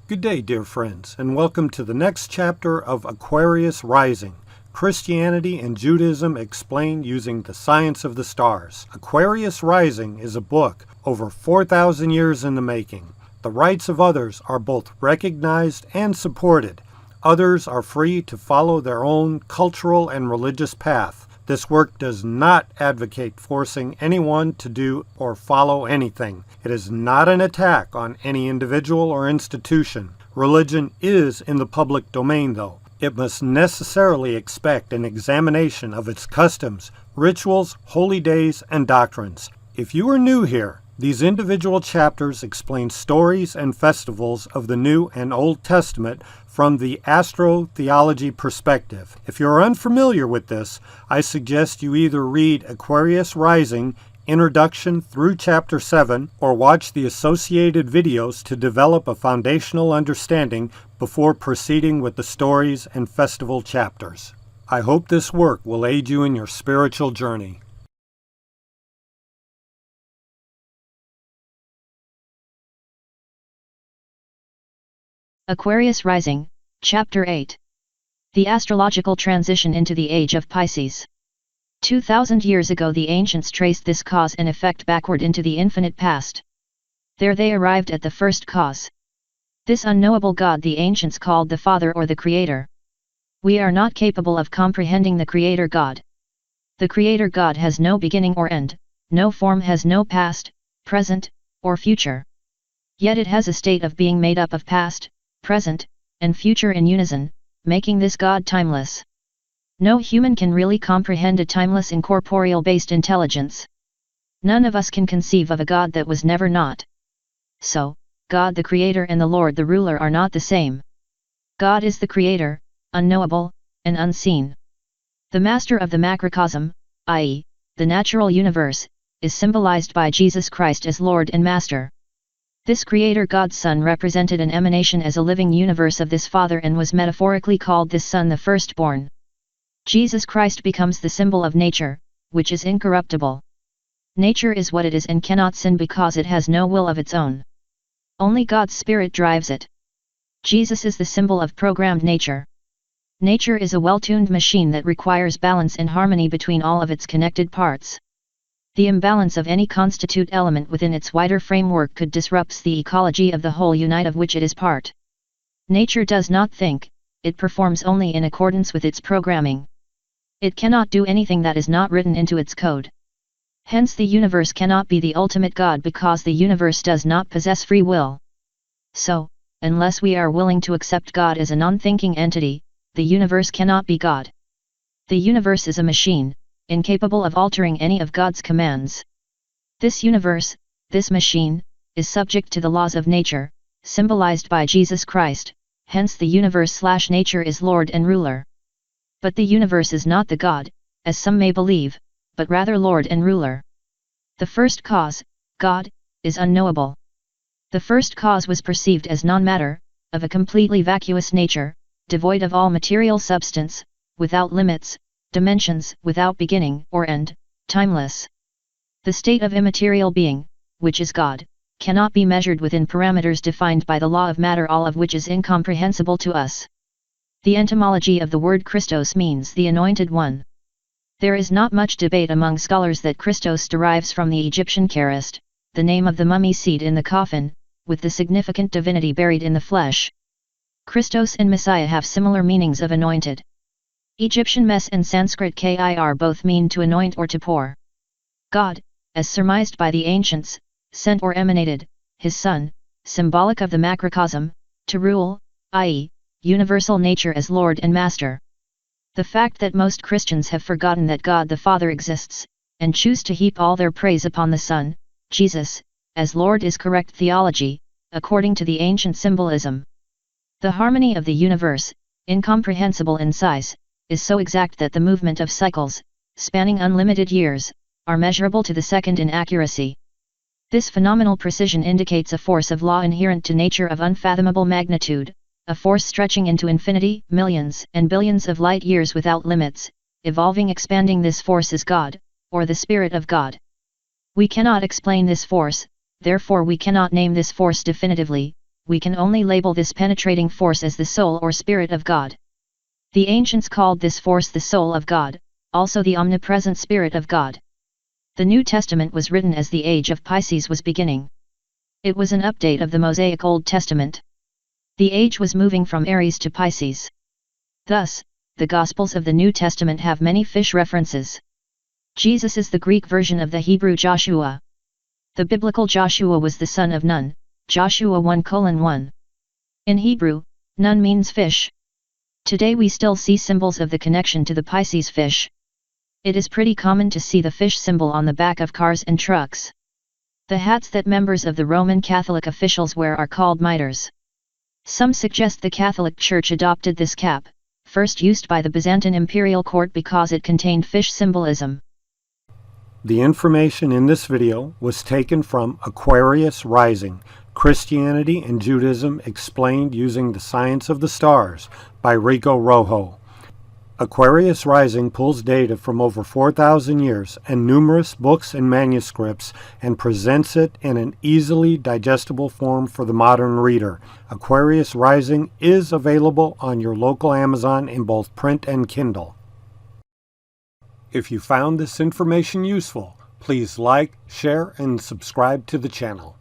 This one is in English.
Good day, dear friends, and welcome to the next chapter of Aquarius Rising, Christianity and Judaism explained using the science of the stars. Aquarius Rising is a book over 4,000 years in the making. The rights of others are both recognized and supported. Others are free to follow their own cultural and religious path. This work does not advocate forcing anyone to do or follow anything. It is not an attack on any individual or institution. Religion is in the public domain, though. It must necessarily expect an examination of its customs, rituals, holy days, and doctrines. If you are new here, these individual chapters explain stories and festivals of the New and Old Testament from the Astro Theology perspective. If you're unfamiliar with this, I suggest you either read Aquarius Rising, Introduction through Chapter 7, or watch the associated videos to develop a foundational understanding before proceeding with the stories and festival chapters. I hope this work will aid you in your spiritual journey. Aquarius Rising, Chapter 8. The Astrological Transition into the Age of Pisces. 2,000 years ago the ancients traced this cause and effect backward into the infinite past. There they arrived at the first cause. This unknowable God the ancients called the Father or the Creator. We are not capable of comprehending the Creator God. The Creator God has no beginning or end, no form, has no past, present, or future. Yet it has a state of being made up of past, present, and future in unison, making this God timeless. No human can really comprehend a timeless incorporeal-based intelligence. None of us can conceive of a God that was never not. So, God the Creator and the Lord the Ruler are not the same. God is the Creator, unknowable, and unseen. The Master of the macrocosm, i.e., the natural universe, is symbolized by Jesus Christ as Lord and Master. This Creator God's Son represented an emanation as a living universe of this Father and was metaphorically called this Son the firstborn. Jesus Christ becomes the symbol of nature, which is incorruptible. Nature is what it is and cannot sin because it has no will of its own. Only God's Spirit drives it. Jesus is the symbol of programmed nature. Nature is a well-tuned machine that requires balance and harmony between all of its connected parts. The imbalance of any constitute element within its wider framework could disrupt the ecology of the whole unit of which it is part. Nature does not think, it performs only in accordance with its programming. It cannot do anything that is not written into its code. Hence the universe cannot be the ultimate God because the universe does not possess free will. So, unless we are willing to accept God as a non-thinking entity, the universe cannot be God. The universe is a machine, incapable of altering any of God's commands. This universe, this machine, is subject to the laws of nature, symbolized by Jesus Christ, hence the universe/nature is Lord and ruler. But the universe is not the God, as some may believe, but rather Lord and ruler. The first cause, God, is unknowable. The first cause was perceived as non-matter, of a completely vacuous nature, devoid of all material substance, without limits, dimensions, without beginning or end, timeless. The state of immaterial being, which is God, cannot be measured within parameters defined by the law of matter, all of which is incomprehensible to us. The etymology of the word Christos means the Anointed One. There is not much debate among scholars that Christos derives from the Egyptian Charist, the name of the mummy seed in the coffin, with the significant divinity buried in the flesh. Christos and Messiah have similar meanings of anointed. Egyptian mes and Sanskrit kir both mean to anoint or to pour. God, as surmised by the ancients, sent or emanated, his Son, symbolic of the macrocosm, to rule, i.e., universal nature as Lord and Master. The fact that most Christians have forgotten that God the Father exists, and choose to heap all their praise upon the Son, Jesus, as Lord is correct theology, according to the ancient symbolism. The harmony of the universe, incomprehensible in size, is so exact that the movement of cycles, spanning unlimited years, are measurable to the second in accuracy. This phenomenal precision indicates a force of law inherent to nature of unfathomable magnitude, a force stretching into infinity, millions and billions of light years without limits, evolving, expanding. This force is God, or the Spirit of God. We cannot explain this force, therefore we cannot name this force definitively, we can only label this penetrating force as the soul or spirit of God. The ancients called this force the soul of God, also the omnipresent spirit of God. The New Testament was written as the Age of Pisces was beginning. It was an update of the Mosaic Old Testament. The age was moving from Aries to Pisces. Thus, the Gospels of the New Testament have many fish references. Jesus is the Greek version of the Hebrew Joshua. The biblical Joshua was the son of Nun, Joshua 1:1. In Hebrew, Nun means fish. Today we still see symbols of the connection to the Pisces fish. It is pretty common to see the fish symbol on the back of cars and trucks. The hats that members of the Roman Catholic officials wear are called mitres. Some suggest the Catholic Church adopted this cap, first used by the Byzantine imperial court because it contained fish symbolism. The information in this video was taken from Aquarius Rising, Christianity and Judaism Explained Using the Science of the Stars by Rico Rojo. Aquarius Rising pulls data from over 4,000 years and numerous books and manuscripts and presents it in an easily digestible form for the modern reader. Aquarius Rising is available on your local Amazon in both print and Kindle. If you found this information useful, please like, share, and subscribe to the channel.